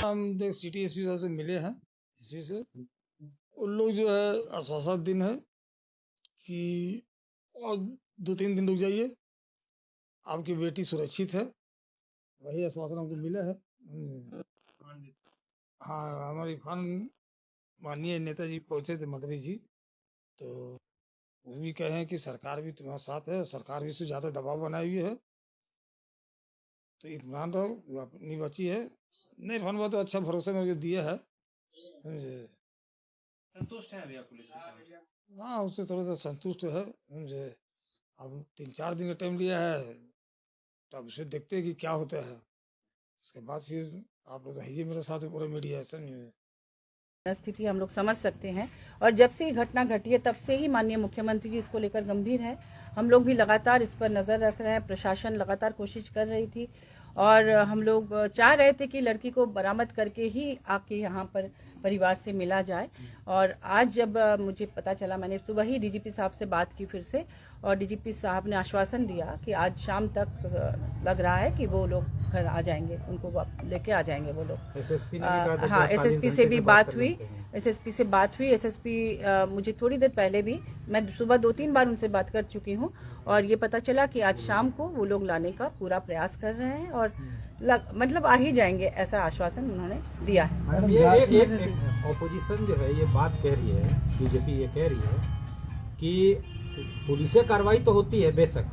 हम देख city SP साहब से मिले हैं। एसपी से उन लोग जो है आश्वासन दिन है कि और 2-3 दिन रुक जाइए, आपकी बेटी सुरक्षित है। वही आश्वासन हमको मिला है। हाँ, हमारे इरफान माननीय नेताजी पहुंचे थे मकरी जी, तो वो भी कहे हैं कि सरकार भी तुम्हारे साथ है, सरकार भी इससे ज्यादा दबाव बनाई हुई है, तो इत्मीनान रहो, वो अपनी बच्ची है। नहीं, इरफान बात तो अच्छा भरोसा में दिया है, समझे। संतुष्ट हैं अभी आप पुलिस से? हाँ, उससे थोड़ा सा संतुष्ट है, समझे। अब 3-4 दिन का टाइम लिया है, तो अब उसे देखते हैं कि क्या होता है। उसके बाद फिर आप लोग रहिए मेरे साथ में, पूरा मीडिया है, समझे। स्थिति हम लोग समझ सकते हैं और जब से ये घटना घटी है तब से ही माननीय मुख्यमंत्री जी इसको लेकर गंभीर है। हम लोग भी लगातार इस पर नजर रख रहे हैं, प्रशासन लगातार कोशिश कर रही थी और हम लोग चाह रहे थे कि लड़की को बरामद करके ही आके यहाँ पर परिवार से मिला जाए। और आज जब मुझे पता चला, मैंने सुबह ही डीजीपी साहब से बात की फिर से, और डीजीपी साहब ने आश्वासन दिया कि आज शाम तक लग रहा है कि वो लोग घर आ जाएंगे, उनको लेके आ जाएंगे वो लोग। एसएसपी ने भी कहा था, हाँ, एसएसपी से भी बात हुई। एसएसपी मुझे थोड़ी देर पहले भी, मैं सुबह 2-3 बार उनसे बात कर चुकी हूँ और ये पता चला कि आज शाम को वो लोग लाने का पूरा प्रयास कर रहे हैं और मतलब आ ही जाएंगे, ऐसा आश्वासन उन्होंने दिया है। ये ऑपोजिशन जो है ये बात कह रही है, बीजेपी ये कह रही है कि पुलिसिया कार्रवाई तो होती है बेशक,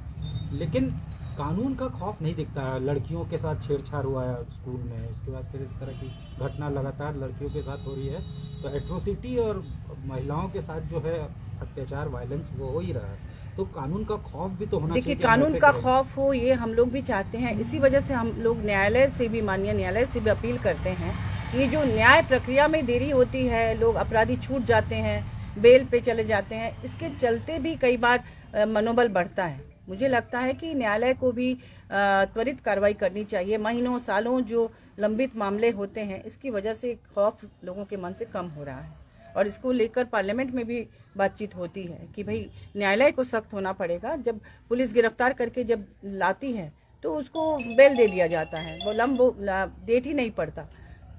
लेकिन कानून का खौफ नहीं दिखता है। लड़कियों के साथ छेड़छाड़ हुआ है स्कूल में, उसके बाद फिर इस तरह की घटना लगातार लड़कियों के साथ हो रही है, तो एट्रोसिटी और महिलाओं के साथ जो है अत्याचार, वायलेंस वो हो ही रहा है। तो कानून का खौफ भी तो होना चाहिए। देखिए, कानून का खौफ हो ये हम लोग भी चाहते हैं, इसी वजह से हम लोग न्यायालय से भी, माननीय न्यायालय से भी अपील करते हैं। ये जो न्याय प्रक्रिया में देरी होती है, लोग अपराधी छूट जाते हैं, बेल पे चले जाते हैं, इसके चलते भी कई बार मनोबल बढ़ता है। मुझे लगता है कि न्यायालय को भी त्वरित कार्रवाई करनी चाहिए। महीनों सालों जो लंबित मामले होते हैं, इसकी वजह से खौफ लोगों के मन से कम हो रहा है और इसको लेकर पार्लियामेंट में भी बातचीत होती है कि भाई न्यायालय को सख्त होना पड़ेगा। जब पुलिस गिरफ्तार करके जब लाती है तो उसको बेल दे दिया जाता है, वो डेट ही नहीं पड़ता।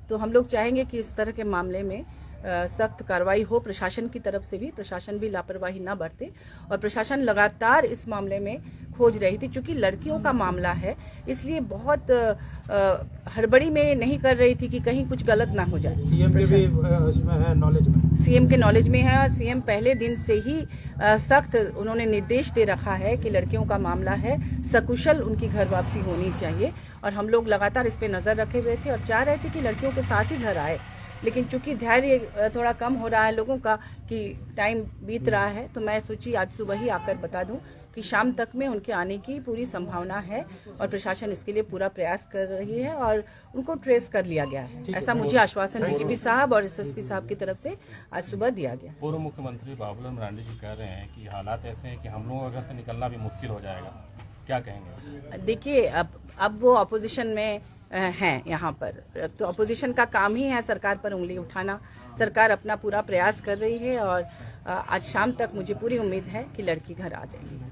तो हम लोग चाहेंगे कि इस तरह के मामले में सख्त कार्रवाई हो। प्रशासन की तरफ से भी, प्रशासन भी लापरवाही न बरते और प्रशासन लगातार इस मामले में खोज रही थी। चूंकि लड़कियों का मामला है, इसलिए बहुत हड़बड़ी में नहीं कर रही थी कि कहीं कुछ गलत ना हो जाए। सीएम के भी उसमें है नॉलेज में, सीएम के नॉलेज में है। सीएम पहले दिन से ही सख्त उन्होंने निर्देश दे रखा है कि लड़कियों का मामला है, सकुशल उनकी घर वापसी होनी चाहिए और हम लोग लगातार इस पे नजर रखे हुए थे और चाह रहे थे कि लड़कियों के साथ ही घर आए। लेकिन चूंकि धैर्य थोड़ा कम हो रहा है लोगों का कि टाइम बीत रहा है, तो मैं सोची आज सुबह ही आकर बता दूं कि शाम तक में उनके आने की पूरी संभावना है और प्रशासन इसके लिए पूरा प्रयास कर रही है और उनको ट्रेस कर लिया गया है। ऐसा मुझे आश्वासन डीजीपी साहब और एसएसपी साहब की तरफ से आज सुबह दिया गया। पूर्व मुख्यमंत्री बाबूलाल मरांडी जी कह रहे हैं कि हालात ऐसे हैं कि हम लोगों का घर से निकलना भी मुश्किल हो जाएगा, क्या कहेंगे? देखिए, अब वो अपोजिशन में हैं यहाँ पर, तो अपोजिशन का काम ही है सरकार पर उंगली उठाना। सरकार अपना पूरा प्रयास कर रही है और आज शाम तक मुझे पूरी उम्मीद है कि लड़की घर आ जाएगी।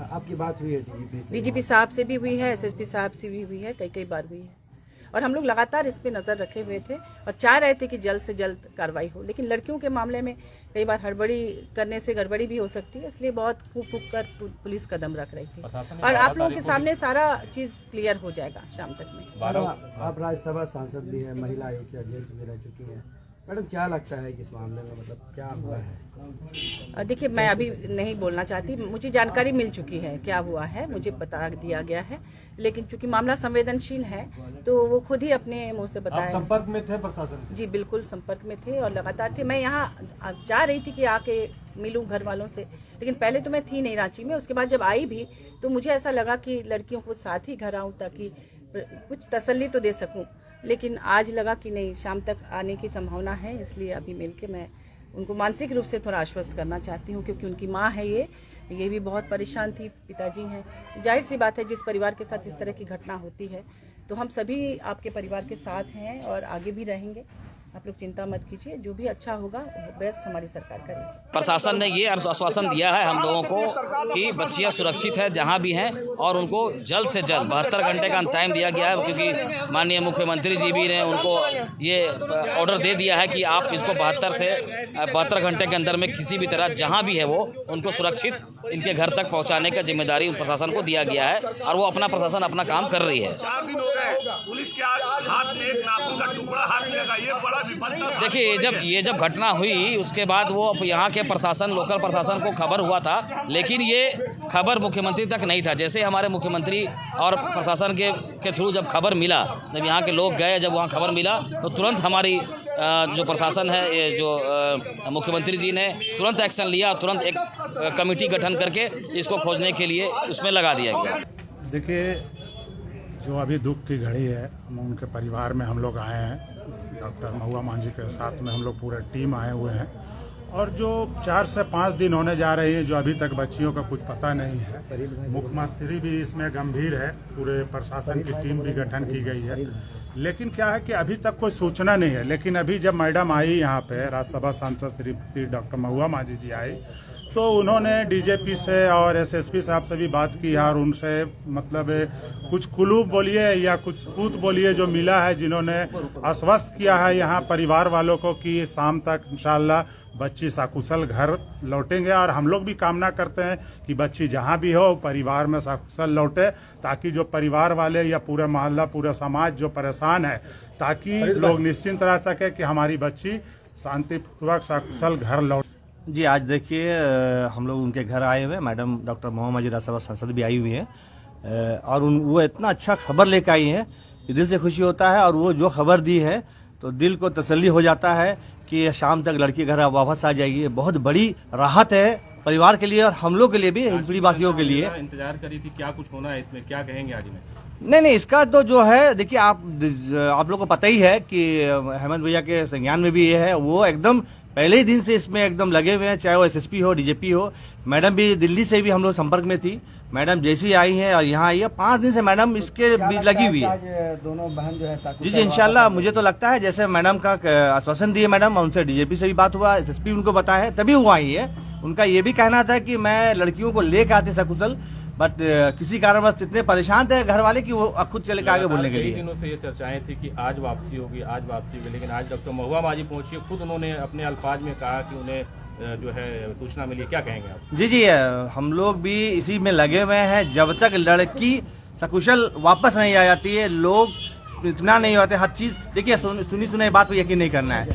आपकी बात हुई है डीजीपी साहब से भी हुई है, एसएसपी साहब से भी हुई है, कई बार हुई है और हम लोग लगातार इस पे नजर रखे हुए थे और चाह रहे थे कि जल्द से जल्द कार्रवाई हो। लेकिन लड़कियों के मामले में कई बार हड़बड़ी करने से गड़बड़ी भी हो सकती है, इसलिए बहुत फूक कर पुलिस कदम रख रही थी और आप लोगों के सामने सारा चीज क्लियर हो जाएगा शाम तक में। आप राज्यसभा सांसद भी हैं, महिला आयोग के अध्यक्ष भी रह चुकी हैं, मैडम क्या लगता है कि इस मामले में मतलब क्या हुआ है? देखिए, मैं अभी नहीं बोलना चाहती, मुझे जानकारी मिल चुकी है क्या हुआ है, मुझे बता दिया गया है, लेकिन चूंकि मामला संवेदनशील है तो वो खुद ही अपने मुंह से बताया। आप संपर्क में थे प्रशासन? जी बिल्कुल संपर्क में थे और लगातार थे। मैं यहाँ चाह रही थी कि आके मिलूं घर वालों से, लेकिन पहले तो मैं थी नहीं रांची में। उसके बाद जब आई भी तो मुझे ऐसा लगा कि लड़कियों को साथ ही घर आऊं ताकि कुछ तसल्ली तो दे सकूं, लेकिन आज लगा कि नहीं, शाम तक आने की संभावना है, इसलिए अभी मिलके मैं उनको मानसिक रूप से थोड़ा आश्वस्त करना चाहती हूँ क्योंकि उनकी माँ है, ये भी बहुत परेशान थी, पिताजी हैं। जाहिर सी बात है, जिस परिवार के साथ इस तरह की घटना होती है तो हम सभी आपके परिवार के साथ हैं और आगे भी रहेंगे। आप लोग चिंता मत कीजिए, जो भी अच्छा होगा बेस्ट हमारी सरकार करेगी। प्रशासन ने ये आश्वासन दिया है हम लोगों को कि बच्चियां सुरक्षित है जहां भी हैं, और उनको जल्द से जल्द 72 घंटे का टाइम दिया गया है, क्योंकि माननीय मुख्यमंत्री जी भी ने उनको ये ऑर्डर दे दिया है कि आप इसको 72 घंटे के अंदर में किसी भी तरह जहां भी है वो उनको सुरक्षित इनके घर तक पहुंचाने का जिम्मेदारी प्रशासन को दिया गया है, और वो अपना प्रशासन अपना काम कर रही है। 4 दिन हो गए, पुलिस के हाथ में एक नाखून का टुकड़ा हाथ में लगा, ये बड़ा विपद था। देखिए, जब घटना हुई उसके बाद वो यहाँ के प्रशासन, लोकल प्रशासन को खबर हुआ था, लेकिन ये खबर मुख्यमंत्री तक नहीं था। जैसे हमारे मुख्यमंत्री और प्रशासन के थ्रू जब खबर मिला, जब यहाँ के लोग गए, जब वहाँ खबर मिला तो तुरंत हमारी जो प्रशासन है, ये जो मुख्यमंत्री जी ने तुरंत एक्शन लिया, तुरंत एक कमेटी गठन करके इसको खोजने के लिए उसमें लगा दिया गया। देखिए, जो अभी दुख की घड़ी है, हम उनके परिवार में हम लोग आए हैं, डॉक्टर महुआ मांझी के साथ में हम लोग पूरे टीम आए हुए हैं, और जो 4 से 5 दिन होने जा रहे हैं, जो अभी तक बच्चियों का कुछ पता नहीं है। मुख्यमंत्री भी इसमें गंभीर है, पूरे प्रशासन की टीम भी गठन की गई है, लेकिन क्या है कि अभी तक कोई सूचना नहीं है। लेकिन अभी जब मैडम आई यहाँ पे, राज्यसभा सांसद श्रीमती डॉक्टर महुआ मांझी जी आई, तो उन्होंने डीजीपी से और एसएसपी साहब से भी बात की, और उनसे मतलब कुछ क्लू बोलिए या कुछ सबूत बोलिए जो मिला है, जिन्होंने आश्वस्त किया है यहाँ परिवार वालों को कि शाम तक इंशाअल्लाह बच्ची सकुशल घर लौटेंगे। और हम लोग भी कामना करते हैं कि बच्ची जहाँ भी हो परिवार में सकुशल लौटे, ताकि जो परिवार वाले या पूरा मोहल्ला, पूरा समाज जो परेशान है, ताकि लोग निश्चिंत रह सके कि हमारी बच्ची शांतिपूर्वक सकुशल घर लौटे। जी, आज देखिए हम लोग उनके घर आए हुए, मैडम डॉक्टर महुआ मांझी राज्यसभा सांसद भी आई हुई हैं, और वो इतना अच्छा खबर लेकर आई हैं कि दिल से खुशी होता है। और वो जो खबर दी है तो दिल को तसल्ली हो जाता है कि शाम तक लड़की घर वापस आ जाएगी। बहुत बड़ी राहत है परिवार के लिए और हम लोग के लिए भी, हिंदपीढ़ी वासियों के लिए। इंतजार करी थी, क्या कुछ होना है इसमें, क्या कहेंगे आज में? नहीं, इसका तो जो है, देखिए आप लोग को पता ही है कि हेमंत भैया के संज्ञान में भी ये है, वो एकदम पहले ही दिन से इसमें एकदम लगे हुए हैं, चाहे वो एसएसपी हो, डीजीपी हो। मैडम भी दिल्ली से भी हम लोग संपर्क में थी, मैडम जैसी आई हैं और यहाँ आई है, 5 दिन से मैडम इसके बीच लगी हुई है। दोनों बहन जो है जी इंशाल्लाह, मुझे तो लगता है जैसे मैडम का आश्वासन दिए मैडम, उनसे डीजीपी से भी बात हुआ, एसएसपी उनको बताया है, तभी वो आई है। उनका ये भी कहना था कि मैं लड़कियों को लेकर आती सकुशल, बट किसी कारणवश इतने परेशान थे घर वाले कि वो खुद चले के आगे बोलने के लिए। दिनों से ये चर्चाएं थी कि आज वापसी होगी, आज वापसी होगी, लेकिन आज डॉक्टर महुआ मांझी पहुंची, खुद उन्होंने अपने अल्फाज में कहा कि उन्हें जो है सूचना मिली। क्या कहेंगे आप? जी, हम लोग भी इसी में लगे हुए हैं। जब तक लड़की सकुशल वापस नहीं आ जाती है, लोग इतना नहीं होते। हर चीज देखिए, सुनी सुनाई बात पर यकीन नहीं करना है।